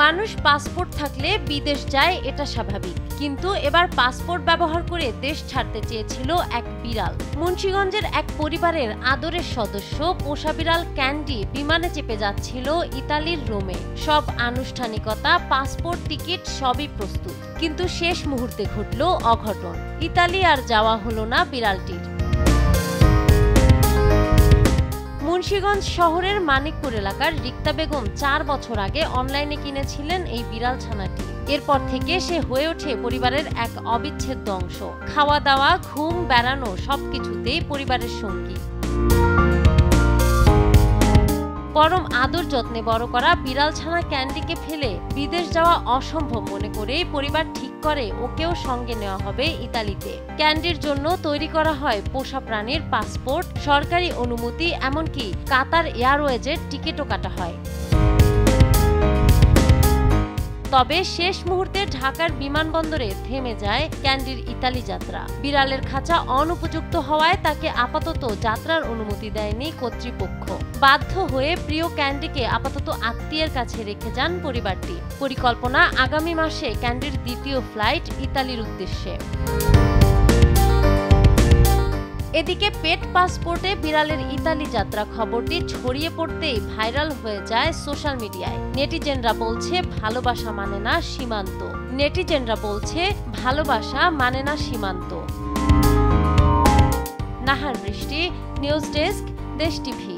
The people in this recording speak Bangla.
মানুষ পাসপোর্ট থাকলে বিদেশ যায়, এটা স্বাভাবিক। কিন্তু এবার পাসপোর্ট ব্যবহার করে দেশ ছাড়তে চেয়েছিল এক বিড়াল। মুন্সিগঞ্জের এক পরিবারের আদরের সদস্য পোষা বিড়াল ক্যান্ডি বিমানে চেপে যাচ্ছিল ইতালির রোমে। সব আনুষ্ঠানিকতা, পাসপোর্ট, টিকিট সবই প্রস্তুত, কিন্তু শেষ মুহূর্তে ঘটল অঘটন। ইতালি আর যাওয়া হলো না বিড়ালটির। মুন্সিগঞ্জ শহরের মানিকপুর এলাকার রিক্তা বেগম 4 বছর আগে অনলাইনে কিনেছিলেন এই বিড়াল ছানাটি। এরপর থেকে সে হয়ে ওঠে পরিবারের এক অবিচ্ছেদ্য অংশ। খাওয়া দাওয়া, ঘুম, বেড়ানো সবকিছুতেই পরিবারের সঙ্গী। পরম আদর যত্নে বড় করা বিড়াল ছানা ক্যান্ডিকে ফেলে বিদেশ যাওয়া অসম্ভব মনে করেই পরিবার ঠিক করে ওকেও সঙ্গে নেওয়া হবে ইতালিতে। ক্যান্ডির জন্য তৈরি করা হয় পোষা প্রাণীর পাসপোর্ট, সরকারি অনুমতি, এমনকি কাতার এয়ারওয়েজের টিকিটও কাটা হয়। তবে শেষ মুহূর্তে ঢাকার বিমানবন্দরে থেমে যায় ক্যান্ডির ইতালি যাত্রা। বিড়ালের খাঁচা অনুপযুক্ত হওয়ায় তাকে আপাতত যাত্রার অনুমতি দেয়নি কর্তৃপক্ষ। বাধ্য হয়ে প্রিয় ক্যান্ডিকে আপাতত আত্মীয়ের কাছে রেখে যান পরিবারটি। পরিকল্পনা আগামী মাসে ক্যান্ডির দ্বিতীয় ফ্লাইট ইতালির উদ্দেশ্যে। এদিকে পেট পাসপোর্টে বিড়ালের ইতালি যাত্রা খবরটি ছড়িয়ে পড়তেই ভাইরাল হয়ে যায় সোশ্যাল মিডিয়ায়। নেটিজেনরা বলছে ভালোবাসা মানে না সীমান্ত। নাহার বৃষ্টি, নিউজ ডেস্ক, দেশ টিভি।